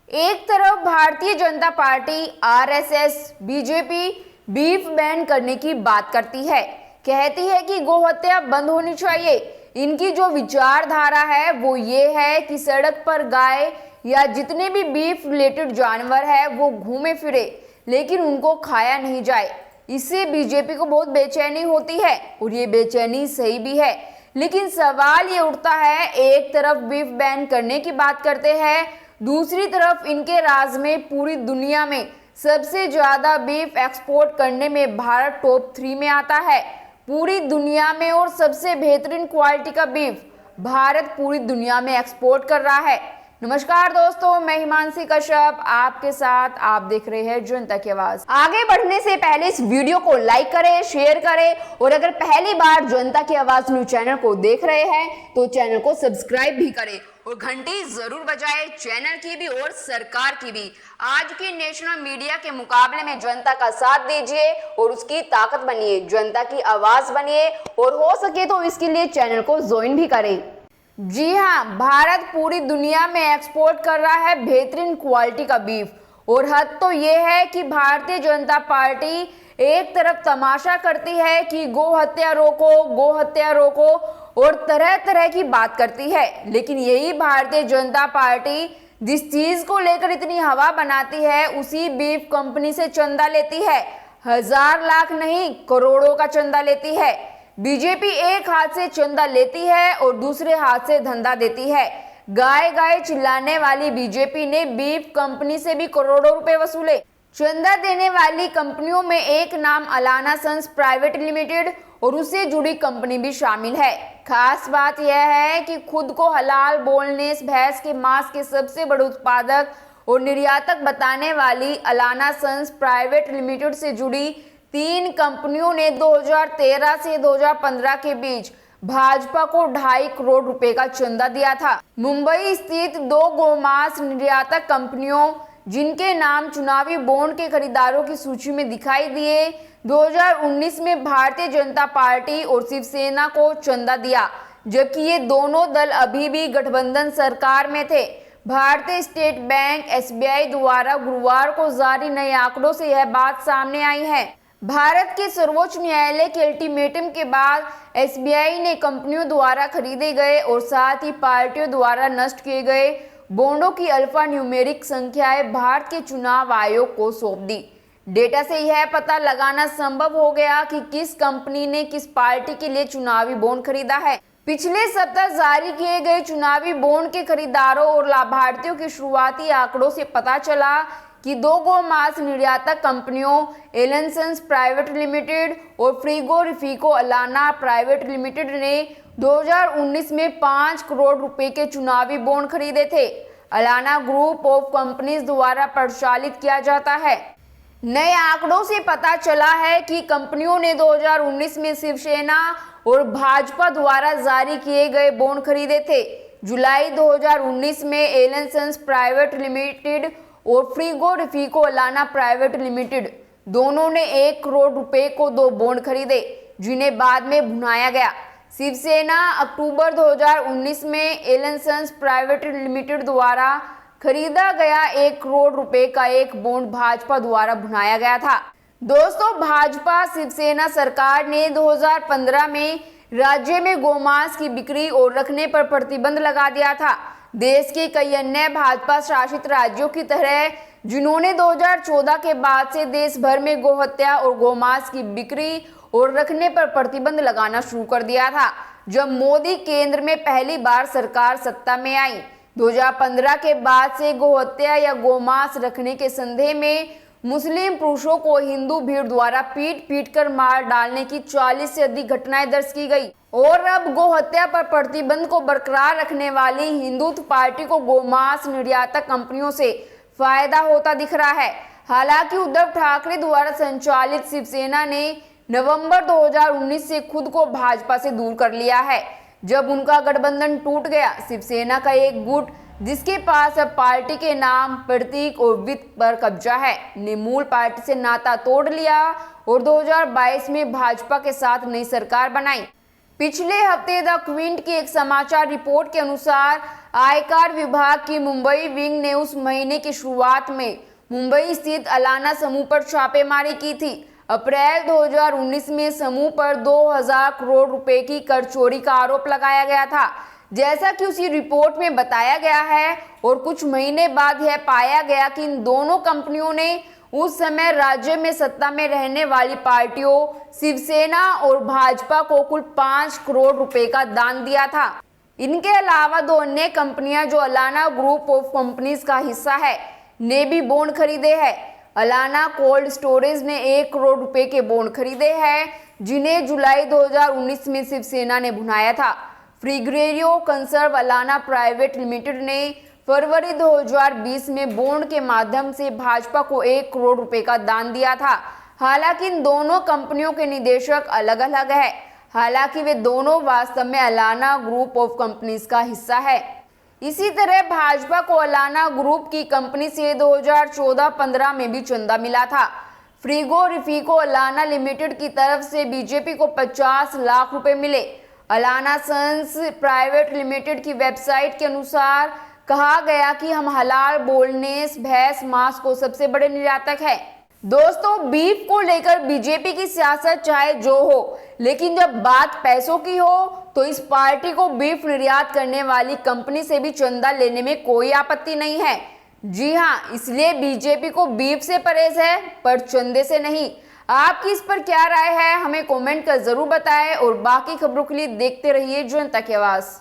एक तरफ Bharatiya Janata party, RSS, BJP beef ban करने की बात करती है, कहती है कि गोहत्या बंद होनी चाहिए। इनकी जो विचारधारा है वो ये है कि सड़क पर गाय या जितने भी बीफ रिलेटेड जानवर है वो घूमे फिरे, लेकिन उनको खाया नहीं जाए। इससे बीजेपी को बहुत बेचैनी होती है और ये बेचैनी सही भी है। लेकिन सवाल ये उठता है, एक तरफ बीफ बैन करने की बात करते हैं, दूसरी तरफ इनके राज में पूरी दुनिया में सबसे ज्यादा बीफ एक्सपोर्ट करने में भारत टॉप 3 में आता है पूरी दुनिया में। और सबसे बेहतरीन क्वालिटी का बीफ भारत पूरी दुनिया में एक्सपोर्ट कर रहा है। नमस्कार दोस्तों, मैं हिमांशी कश्यप आपके साथ, आप देख रहे हैं जनता की आवाज। आगे बढ़ने से पहले इस वीडियो को लाइक करें, शेयर करें और अगर पहली बार जनता की आवाज न्यूज चैनल को देख रहे हैं तो चैनल को सब्सक्राइब भी करें और घंटी जरूर बजाएं, चैनल की भी और सरकार की भी। आज की नेशनल मीडिया के मुकाबले में जनता का साथ दीजिए और उसकी ताकत बनिए, जनता की आवाज बनिए और हो सके तो इसके लिए चैनल को ज्वाइन भी करें। जी हाँ, भारत पूरी दुनिया में एक्सपोर्ट कर रहा है बेहतरीन क्वालिटी का बीफ। और हद तो ये है कि भारतीय जनता पार्टी एक तरफ तमाशा करती है कि गो हत्या रोको, गो हत्या रोको और तरह तरह की बात करती है, लेकिन यही भारतीय जनता पार्टी जिस चीज को लेकर इतनी हवा बनाती है उसी बीफ कंपनी से चंदा लेती है। हजार लाख नहीं, करोड़ों का चंदा लेती है। बीजेपी एक हाथ से चंदा लेती है और दूसरे हाथ से धंधा देती है। गाय गाय चिल्लाने वाली बीजेपी ने बीफ कंपनी से भी करोड़ों रुपए वसूले। चंदा देने वाली कंपनियों में एक नाम अलाना सन्स प्राइवेट लिमिटेड और उससे जुड़ी कंपनी भी शामिल है। खास बात यह है कि खुद को हलाल बोलने, भैंस के मांस के सबसे बड़े उत्पादक और निर्यातक बताने वाली अलाना सन्स प्राइवेट लिमिटेड से जुड़ी 3 कंपनियों ने 2013 से 2015 के बीच भाजपा को 2.5 करोड़ रुपए का चंदा दिया था। मुंबई स्थित 2 गोमांस निर्यातक कंपनियों जिनके नाम चुनावी बॉन्ड के खरीदारों की सूची में दिखाई दिए, 2019 में भारतीय जनता पार्टी और शिवसेना को चंदा दिया, जबकि ये दोनों दल अभी भी गठबंधन सरकार में थे। भारतीय स्टेट बैंक एसबीआई द्वारा गुरुवार को जारी नए आंकड़ों से यह बात सामने आई है। भारत के सर्वोच्च न्यायालय के अल्टीमेटम के बाद एसबीआई ने कंपनियों द्वारा खरीदे गए और साथ ही पार्टियों द्वारा नष्ट किए गए बॉन्डों की अल्फा न्यूमेरिक संख्याएं भारत के चुनाव आयोग को सौंप दी। डेटा से यह पता लगाना संभव हो गया कि किस कंपनी ने किस पार्टी के लिए चुनावी बॉन्ड खरीदा है। पिछले सप्ताह जारी किए गए चुनावी बॉन्ड के खरीदारों और लाभार्थियों के शुरुआती आंकड़ों से पता चला कि 2 गोमांस निर्यातक कंपनियों एलन सन्स प्राइवेट लिमिटेड और फ्रीगोरिफिको अलाना प्राइवेट लिमिटेड ने 2019 में 5 करोड़ रुपए के चुनावी बॉन्ड खरीदे थे। अलाना ग्रुप ऑफ कंपनीज द्वारा परिचालित किया जाता है। नए आंकड़ों से पता चला है कि कंपनियों ने 2019 में शिवसेना और भाजपा द्वारा जारी किए गए बॉन्ड खरीदे थे। जुलाई 2019 में एलन सन्स प्राइवेट लिमिटेड और फ्रीगोरिफिको अलाना प्राइवेट लिमिटेड दोनों ने 1 करोड़ रुपए को 2 बॉन्ड खरीदे, जिन्हें बाद में भुनाया गया। शिवसेना अक्टूबर 2019 में एलन सन्स प्राइवेट लिमिटेड द्वारा खरीदा गया 1 करोड़ रुपए का एक बॉन्ड भाजपा द्वारा भुनाया गया था। दोस्तों, भाजपा शिवसेना सरकार ने 2015 में राज्य में गोमांस की बिक्री और रखने पर प्रतिबंध लगा दिया था। देश के कई अन्य भाजपा शासित राज्यों की तरह जिन्होंने 2014 के बाद से देश भर में गोहत्या और गोमांस की बिक्री और रखने पर प्रतिबंध लगाना शुरू कर दिया था। जब मोदी केंद्र में पहली बार सरकार सत्ता में आई, 2015 के बाद से गोहत्या या गोमांस रखने के संदेह में मुस्लिम पुरुषों को हिंदू भीड़ द्वारा पीट पीट कर मार डालने की 40 से अधिक घटनाएं दर्ज की गई। और अब गोहत्या पर प्रतिबंध को बरकरार रखने वाली हिंदुत्व पार्टी को गोमांस निर्यातक कंपनियों से फायदा होता दिख रहा है। हालांकि उद्धव ठाकरे द्वारा संचालित शिवसेना ने नवंबर 2019 से खुद को भाजपा से दूर कर लिया है। जब उनका गठबंधन टूट गया, शिवसेना का एक गुट जिसके पास अब पार्टी के नाम, प्रतीक और वित्त पर कब्जा है, ने मूल पार्टी से नाता तोड़ लिया और 2022 में भाजपा के साथ नई सरकार बनाई। पिछले हफ्ते द क्विंट की एक समाचार रिपोर्ट के अनुसार आयकर विभाग की मुंबई विंग ने उस महीने की शुरुआत में मुंबई स्थित अलाना समूह पर छापेमारी की थी। अप्रैल 2019 में समूह पर 2000 करोड़ रुपए की कर चोरी का आरोप लगाया गया था, जैसा कि उसी रिपोर्ट में बताया गया है। और कुछ महीने बाद यह पाया गया कि इन दोनों कंपनियों ने उस समय राज्य में सत्ता में रहने वाली पार्टियों शिवसेना और भाजपा को कुल 5 करोड़ रुपए का दान दिया था। इनके अलावा दो अन्य कंपनियां जो अलाना ग्रुप ऑफ कंपनीज का हिस्सा है ने भी बॉन्ड खरीदे हैं। अलाना कोल्ड स्टोरेज ने 1 करोड़ रुपए के बॉन्ड खरीदे हैं, जिन्हें जुलाई 2019 में शिवसेना ने भुनाया था। फ्रीग्रेरियो कंसर्व अलाना प्राइवेट लिमिटेड ने फरवरी 2020 में बॉन्ड के माध्यम से भाजपा को 1 करोड़ रुपए का दान दिया था। हालांकि इन दोनों कंपनियों के निदेशक अलग अलग हैं। हालांकि वे दोनों वास्तव में अलाना ग्रुप ऑफ कंपनीज का हिस्सा है। इसी तरह भाजपा को अलाना ग्रुप की कंपनी से 2014-15 में भी चंदा मिला था। फ्रीगोरिफिको अलाना लिमिटेड की तरफ से बीजेपी को 50 लाख रुपए मिले। अलाना सन्स प्राइवेट लिमिटेड की वेबसाइट के अनुसार कहा गया कि हम हलाल बोनलेस भैंस मांस को सबसे बड़े निर्यातक हैं। दोस्तों, बीफ को लेकर बीजेपी की सियासत चाहे जो हो, लेकिन जब बात पैसों की हो तो इस पार्टी को बीफ निर्यात करने वाली कंपनी से भी चंदा लेने में कोई आपत्ति नहीं है। जी हाँ, इसलिए बीजेपी को बीफ से परहेज है, पर चंदे से नहीं। आपकी इस पर क्या राय है, हमें कमेंट कर जरूर बताएं और बाकी खबरों के लिए देखते रहिए जनता की आवाज।